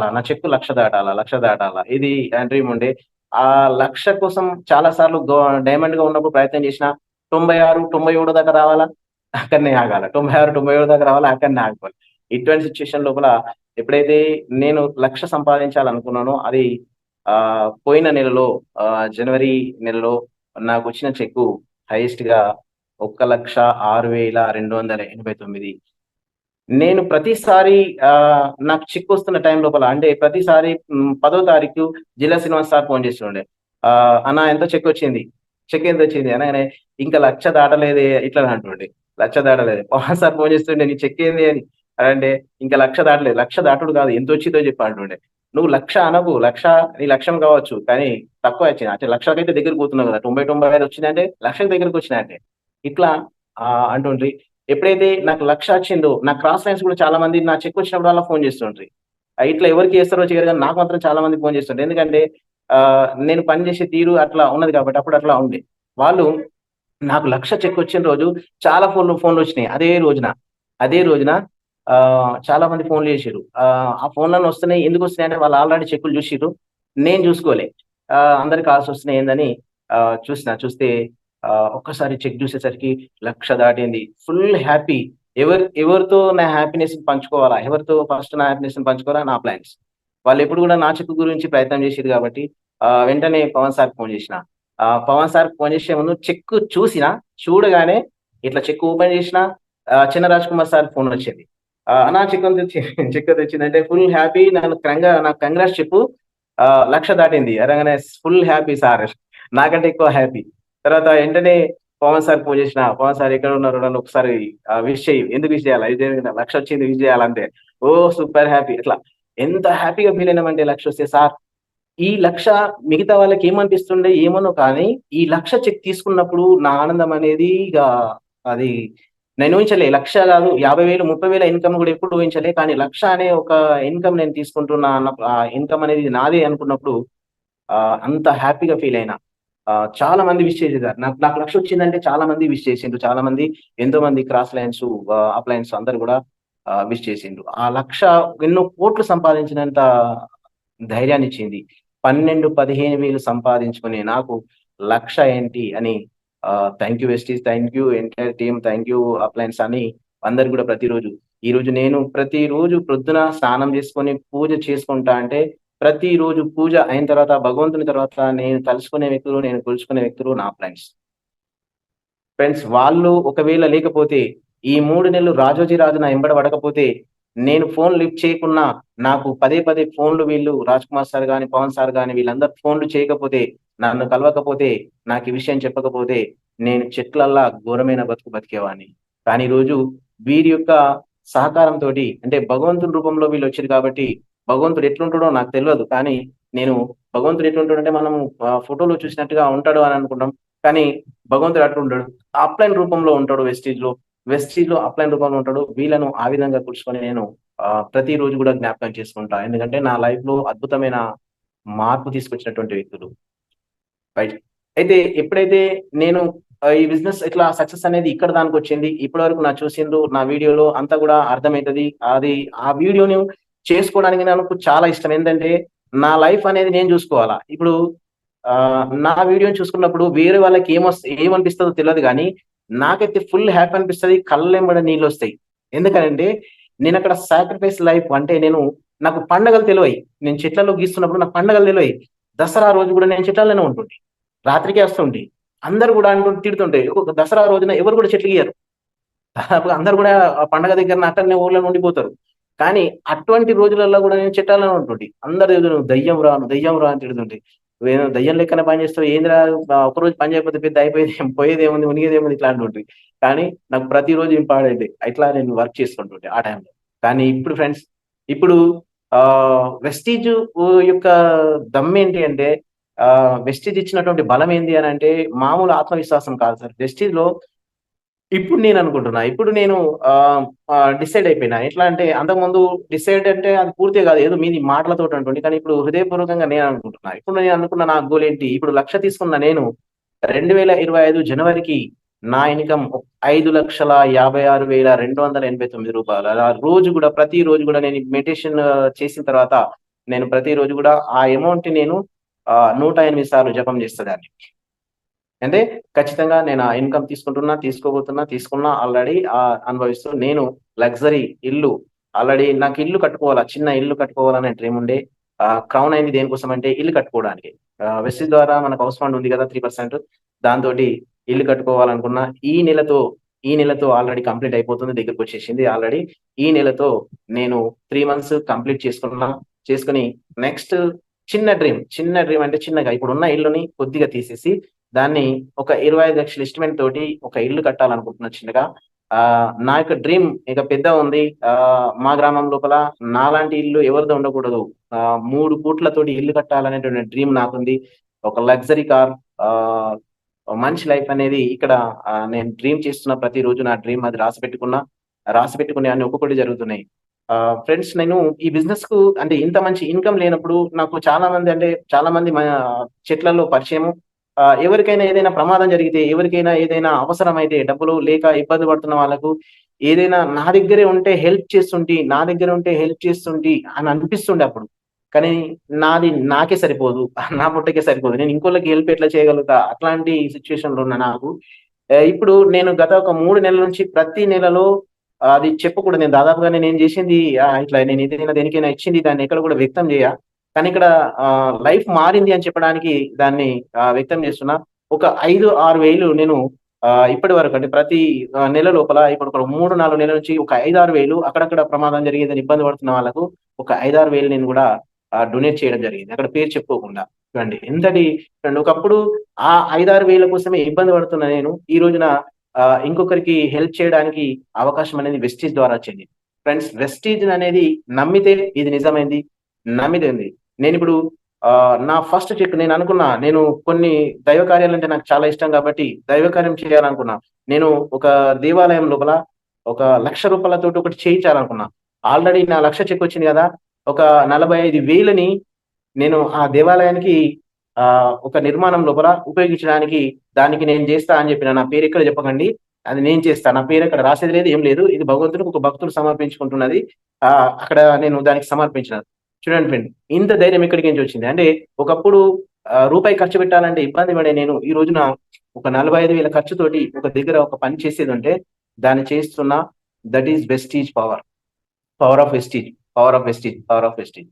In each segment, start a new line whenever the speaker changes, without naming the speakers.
దాటాలా, నా చెక్కు 1,00,000 దాటాలా, 1,00,000 దాటాలా. ఇది నా డ్రీమ్ ఉండే. ఆ 1,00,000 కోసం చాలా సార్లు డైమండ్‌గా ఉన్నప్పుడు ప్రయత్నం చేసినా 96, 97 దాకా రావాలా, అక్కడనే ఆగాల. 96, 97 దాకా రావాలా, అక్కడనే ఆగిపోవాలి. ఇటువంటి సిట్యుయేషన్ లోపల ఎప్పుడైతే నేను 1,00,000 సంపాదించాలనుకున్నానో అది పోయిన నెలలో జనవరి నెలలో నాకొచ్చిన చెక్కు హైయెస్ట్‌గా 1,06,289. నేను ప్రతిసారి నాకు చిక్కొస్తున్న టైం లోపల అంటే ప్రతిసారి 10వ తారీఖు జిల్లా శ్రీనివాస్ సార్ ఫోను చేస్తుండే. "అన్న ఎంత చెక్కొచ్చింది? చెక్ ఎంతొచ్చింది?" అనగానే, "ఇంకా 1,00,000 దాటలేదే" ఇట్లా అంటుండే. 1,00,000 దాటలేదు. పవన్ సార్ ఫోను చేస్తుండే, "నీ చెక్ ఏంది" అని. అంటే "ఇంకా 1,00,000 దాటలేదు. 1,00,000 దాటుడు కాదు ఎంతొచ్చిందో చెప్పు" అంటుండే. "నువ్వు 1,00,000 అనకు. 1,00,000 నీ లక్ష్యం కావచ్చు. కానీ తక్కువ వచ్చింది. అంటే 1,00,000కైతే దగ్గరికి పోతున్నావు కదా! 90, 95 వచ్చిందంటే 1,00,000కి దగ్గరికి వచ్చినట్టే." ఇట్లా అంటుండ్రి. ఎప్పుడైతే నాకు 1,00,000 వచ్చిందో, నా క్రాస్ ఫ్రెండ్స్ కూడా చాలా మంది నా చెక్ వచ్చినప్పుడల్లా ఫోను చేస్తుండ్రి. ఇట్లా ఎవరికి చేస్తారో చేయరు గానీ నాకు మాత్రం చాలా మంది ఫోను చేస్తుండ్రు. ఎందుకంటే నేను పని చేసే తీరు అట్లా ఉన్నది కాబట్టి అప్పుడు అట్లా ఉండే. వాళ్ళు నాకు 1,00,000 చెక్ వచ్చిన రోజు చాలా ఫోన్‌లొచ్చినాయి. అదే రోజున చాలా మంది ఫోన్‌లు చేసిర్రు. ఆ ఫోన్‌లన్నీ వస్తున్నాయి. ఎందుకొస్తున్నాయంటే వాళ్ళు ఆల్రెడీ చెక్కులు చూసిర్రు. నేను చూసుకోలే. అందరి కాల్స్ వస్తున్నాయి ఏందని చూస్తే ఒక్కసారి చెక్ చూసేసరికి 1,00,000 దాటింది. Full happy. ఎవరితో నా హ్యాపీనెస్‌ని పంచుకోవాలా? ఎవరితో ఫస్ట్ నా హ్యాపీనెస్‌ని పంచుకోవాలా? నా ప్లాన్స్. వాళ్ళెప్పుడు గూడా నా చెక్కు గురించి ప్రయత్నం చేసిర్రు గాబట్టి వెంటనే పవన్ సార్‌కి ఫోను చేసిన. పవన్ సార్‌కి ఫోను చేసే ముందు చెక్కు చూసినా, చూడగానే ఇట్లా చెక్ ఓపెన్ చేసినా చిన్న రాజ్ కుమార్ సార్ ఫోనొచ్చింది. "అన్నా చెక్కెంతొచ్చి చెక్కెంతొచ్చిందంటే ఫుల్ హ్యాపీ నాకు కంగ్రాట్స్ చెప్పు. 1,00,000 దాటింది." అనంగానే ఫుల్ హ్యాపీ సార్. నాకంటే ఎక్కువ హ్యాపీ. తర్వాత వెంటనే పవన్ సార్‌కి ఫోను చేసిన. "పవన్ సార్ ఎక్కడున్నారు? నన్ను ఒకసారి విష్ చెయ్యి." "ఎందుకు విష్ చేయాలా? ఇదే 1,00,000 వచ్చింది విష్ చేయాలంతే." "ఓహ్! Super happy." ఇట్లా ఎంత హ్యాపీగా ఫీల్ అయినామంటే 1,00,000 వస్తే సార్ ఈ 1,00,000 మిగతా వాళ్ళకేమనిపిస్తుండే ఏమోనో కానీ, ఈ 1,00,000 చెక్ తీసుకున్నప్పుడు నా ఆనందం అనేది ఇగ అది నేను ఊహించలే. 1,00,000 గాదు 50,000, 30,000 ఇన్‌కమ్ గూడా ఎప్పుడు ఊహించలే. కానీ 1,00,000 అనే ఒక ఇన్‌కమ్ నేను తీసుకుంటున్నా అన్న ఇన్‌కమ్ అనేది నాదే అనుకున్నప్పుడు అంత హ్యాపీగా ఫీల్ అయినా. చాలా మంది విష్ చేసేసారు. నాకు 1,00,000 వచ్చిందంటే చాలా మంది విష్ చేసిండ్రు. చాలా మంది ఎంతో మంది క్రాస్ లైన్స్, అప్ లైన్స్ అందరూ గూడా విష్ చేసిండ్రు. ఆ 1,00,000 ఎన్నో కోట్లు సంపాదించినంత ధైర్యాన్నిచ్చింది. 12, 15,000 సంపాదించుకునే నాకు 1,00,000 ఏంటి అని thank you Vestige, thank you entire team, thank you appliances అని అందరూ గూడా ప్రతిరోజు. ఈరోజు నేను ప్రతిరోజు ప్రొద్దున స్నానం చేసుకొని పూజ చేసుకుంటా అంటే, ప్రతిరోజు పూజ అయిన తర్వాత భగవంతుని తర్వాత నేను తలుసుకునే వ్యక్తులు, నేను కొలుచుకునే వ్యక్తులు నా అప్లయన్స్. ఫ్రెండ్స్ వాళ్ళు ఒకవేళ లేకపోతే, ఈ 3 నెలలు రాజోజి రాజు నా ఎంబడ పడకపోతే, నేను ఫోన్ లిఫ్ట్ చేయకున్నా, నాకు పదే పదే ఫోన్‌లు వీళ్ళు రాజ్ కుమార్ సార్ గాని, పవన్ సార్ గాని వీళ్ళందరూ ఫోన్‌లు చేయకపోతే, నన్ను కలవకపోతే, నాకు ఈ విషయం చెప్పకపోతే, నేను చెట్లల్లా ఘోరమైన బతుకు బతికేవాడిని. కానీ ఈరోజు వీరి యొక్క సహకారంతోటి అంటే భగవంతుని రూపంలో వీళ్ళొచ్చిర్రు కాబట్టి, భగవంతుడు ఎట్లుంటాడో నాకు తెలవదు. కానీ నేను భగవంతుడు ఎట్లుంటాడంటే మనము ఫోటోలో చూసినట్టుగా ఉంటాడు అని అనుకుంటాం. కానీ భగవంతుడు అట్లుండడు. అప్‌లైన్ రూపంలో ఉంటాడు వెస్టీజ్‌లో. వెస్టీజ్‌లో అప్‌లైన్ రూపంలో ఉంటాడు. వీళ్ళను ఆ విధంగా కూర్చుకొని నేను ప్రతిరోజు గూడా జ్ఞాపకం చేసుకుంటా. ఎందుకంటే నా లైఫ్‌లో అద్భుతమైన మార్పు తీసుకొచ్చినటువంటి వ్యక్తులు. రైట్. అయితే ఎప్పుడైతే నేను ఈ బిజినెస్ ఇట్లా సక్సెస్ అనేది ఇక్కడ దానికొచ్చింది. ఇప్పటి వరకు చూసిండ్రు నా వీడియోలో అంతా గూడా అర్థమైతది. ఆ వీడియోని చేసుకోవడానికి నాకు చాలా ఇష్టం. ఏందంటే నా లైఫ్ అనేది నేను జూసుకోవాలా. ఇప్పుడు నా వీడియోని చూసుకున్నప్పుడు వేరే వాళ్ళకి ఏమనిపిస్తదో తెలవదు గానీ, నాకైతే ఫుల్ హ్యాపీ అనిపిస్తది. కళ్ళెంబట నీళ్లొస్తాయి. ఎందుకనంటే, నేనక్కడ సాక్రిఫైస్ లైఫ్ అంటే నాకు పండగలు తెలవయి. నేను చెట్లలో గీస్తున్నప్పుడు నాకు పండగలు తెలవయి. దసరా రోజు గూడా నేను చెట్లలోనే ఉంటుంటి. రాత్రికే వస్తుంటి. అందరూ గూడా తిడుతుంటే దసరా రోజున ఎవరు గూడా చెట్లు గీయరు. దాదాపుగా అందరూ గూడా ఆ పండగ దగ్గరన అక్కడనే ఊర్లోనే ఉండిపోతారు. కానీ అటువంటి రోజులల్లో గూడా నేను చెట్టాల్లోనే ఉంటుంటి. అందరూ ఏదో "నువ్వు నువ్వు దెయ్యం రా" అని తిడుతుంటే. "నువ్వేదో దెయ్యం లెక్కనే పని చేస్తావు ఏందిరా ఒక్కరోజు పని చేయకపోతే పెద్ద అయిపోయేది పోయేదేముంది, మునిగేదేముంది" ఇట్లా అంటుంటి. కానీ నాకు ప్రతిరోజు ఇంపార్టెంటే. ఇట్లా నేను వర్క్ చేసుకుంటుంటే ఆ టైంలో. కానీ ఇప్పుడు ఫ్రెండ్స్ ఇప్పుడు వెస్టీజ్ యొక్క దమ్మేంటి అంటే వెస్టీజ్ ఇచ్చినటువంటి బలం ఏంది అనంటే మామూలు ఆత్మవిశ్వాసం కాదు సార్. వెస్టీజ్‌లో ఇప్పుడు నేననుకుంటున్నా. ఇప్పుడు నేను డిసైడ్ అయిపోయినా. ఎట్లా అంటే అంతకుముందు డిసైడ్ అంటే అది పూర్తిగా కాదు. ఏదో మీది మాటలతోటి అంటుండే. కానీ ఇప్పుడు హృదయపూర్వకంగా నేననుకుంటున్నా. ఇప్పుడు నేను అనుకున్న నా గోల్ ఏంటి? ఇప్పుడు 1,00,000 తీసుకున్న నేను 2025 జనవరికి నా ఇన్‌కమ్ రూ. 5,56,289. అలా రోజు గూడా ప్రతిరోజు గూడా నేను మెడిటేషన్ చేసిన తర్వాత నేను ప్రతిరోజు కూడా ఆ అమౌంట్ నేను 108 సార్లు జపం చేసేదాన్ని. అంటే ఖచ్చితంగా నేను ఆ ఇన్‌కమ్ తీసుకున్నా ఆల్రెడీ అనుభవిస్తూ నేను లగ్జరీ ఇల్లు ఆల్రెడీ నాకు ఇల్లు కట్టుకోవాలా, చిన్న ఇల్లు కట్టుకోవాలనే డ్రీమ్ ఉండే. క్రౌన్ అయింది దేనికోసం అంటే ఇల్లు కట్టుకోవడానికి. వెస్టిజ్ ద్వారా మనకు హౌస్ ఫండ్ ఉంది కదా! 3% దాంతోటి ఇల్లు కట్టుకోవాలనుకున్నా. ఈ నెలతో ఆల్రెడీ కంప్లీట్ అయిపోతుంది. దగ్గరకొచ్చేసింది ఆల్రెడీ. ఈ నెలతో నేను 3 మంత్స్ కంప్లీట్ చేసుకున్నా. చేసుకొని నెక్స్ట్ చిన్న డ్రీమ్ అంటే చిన్నగా ఇప్పుడున్న ఇల్లుని కొద్దిగా తీసేసి దాన్ని ఒక 25,00,000 ఎస్టిమేట్ తోటి ఒక ఇల్లు కట్టాలనుకుంటున్నా చిన్నగా. నా యొక్క డ్రీమ్ ఇక పెద్దగుంది. మా గ్రామం లోపల నాలాంటి ఇల్లు ఎవరిది ఉండకూడదు. 3 కోట్లతోటి ఇల్లు కట్టాలనేటువంటి డ్రీమ్ నాకుంది. ఒక లగ్జరీ కార్, ఆహ్, మంచి లైఫ్ అనేది ఇక్కడ నేను డ్రీమ్ చేస్తున్న ప్రతిరోజు నా డ్రీమ్ అది రాసిపెట్టుకున్నా. రాసిపెట్టుకునే అన్ని ఒక్కొక్కటి జరుగుతున్నాయి. ఫ్రెండ్స్ నేను ఈ బిజినెస్‌కు అంటే ఇంత మంచి ఇన్‌కమ్ లేనప్పుడు నాకు చాలా మంది చెట్లలో పరిచయము. ఎవరికైనా ఏదైనా ప్రమాదం జరిగితే, ఎవరికైనా ఏదైనా అవసరమైతే డబ్బులు లేక ఇబ్బంది పడుతున్న వాళ్ళకు ఏదైనా నా దగ్గర ఉంటే హెల్ప్ చేస్తుంటి అని అనిపిస్తుండే అప్పుడు. కానీ నాది నాకే సరిపోదు. నా పొట్టకే సరిపోదు. నేను ఇంకోళ్ళకి హెల్ప్ ఎట్లా చేయగలుగుతా? అట్లాంటి సిట్యుయేషన్‌లో ఉన్న నాకు ఇప్పుడు నేను గత ఒక 3 నెలల నుంచి ప్రతి నెలలో అది చెప్పకూడదు. నేను దాదాపుగా నేనేం జేసింది ఇట్లా నేను ఏదైనా దేనికైనా ఇచ్చింది దాన్ని ఎక్కడ కూడా వ్యక్తం జేయ. కానీ ఇక్కడ లైఫ్ మారింది అని చెప్పడానికి దాన్ని వ్యక్తం చేస్తున్నా. ఒక 5, 6 వేలు నేను ఇప్పటి వరకు అంటే ప్రతి నెల లోపల ఇప్పుడు ఒక 3, 4 నెలల నుంచి ఒక 5, 6 వేలు అక్కడక్కడ ప్రమాదం జరిగేదని ఇబ్బంది పడుతున్న వాళ్ళకు ఒక 5, 6 వేలు నేను గూడా డొనేట్ చేయడం జరిగింది. అక్కడ పేరు చెప్పుకోకుండా. చూడండి చూడండి ఒకప్పుడు ఆ 5, 6 వేల కోసమే ఇబ్బంది పడుతున్న నేను ఈ రోజున ఇంకొకరికి హెల్ప్ చేయడానికి అవకాశం అనేది వెస్టీజ్ ద్వారా వచ్చింది. ఫ్రెండ్స్ వెస్టీజ్ అనేది నమ్మితే ఇది నిజమైంది. నమ్మితుంది. నేనిప్పుడు నా ఫస్ట్ చెక్ నేననుకున్నా. నేను కొన్ని దైవ కార్యాలంటే నాకు చాలా ఇష్టం గాబట్టి, దైవ కార్యం చేయాలనుకున్నా. నేను ఒక దేవాలయం లోపల ఒక రూ. 1,00,000 ఒకటి చేయించాలనుకున్నా. ఆల్రెడీ నా 1,00,000 చెక్ వచ్చింది గదా! ఒక 45,000ని నేను ఆ దేవాలయానికి ఒక నిర్మాణం లోపల ఉపయోగించడానికి దానికి నేను జేస్తా అని జెప్పిన. నా పేరెక్కడ జెప్పకండి. అది నేను చేస్తా. నా పేరక్కడ రాసేది లేదు, ఏం లేదు. ఇది భగవంతుడికి ఒక భక్తుడు సమర్పించుకుంటున్నది. అక్కడ నేను దానికి సమర్పించిన. చూడండి ఫ్రెండ్. ఇంత ధైర్యం ఎక్కడి నుంచొచ్చింది. అంటే ఒకప్పుడు రూపాయి ఖర్చు పెట్టాలంటే ఇబ్బంది పడే నేను ఈ రోజున ఒక 45,000 ఖర్చుతోటి ఒక దగ్గర ఒక పని చేసేదుంటే దాన్ని చేస్తున్నా. That is Vestige power. Power of Vestige. Power of Vestige. Power of Vestige.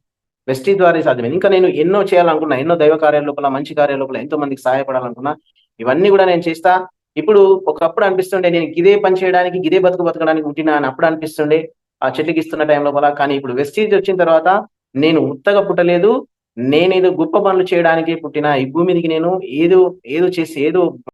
Vestige ద్వారే సాధ్యమైంది. ఇంకా నేను ఎన్నో చేయాలనుకున్నా. ఎన్నో దైవ కార్యాల లోపల, మంచి కార్యాల లోపల ఎంతో మందికి సహాయపడాలనుకున్నా. ఇవన్నీ గూడా నేను చేస్తా. ఇప్పుడు ఒకప్పుడు అనిపిస్తుండే నేను గిదే పని చేయడానికి, గిదే బతకడానికి పుట్టినా అని అప్పుడు అనిపిస్తుండే. ఆ చెట్టుకిస్తున్న టైం లోపల. కానీ ఇప్పుడు వెస్టీజ్ వచ్చిన తర్వాత నేను ఉత్తగా పుట్టలేదు. నేనేదో గొప్ప పనులు చేయడానికే పుట్టినా. ఈ భూమి మీదకి నేను ఏదో చేసి ఏదో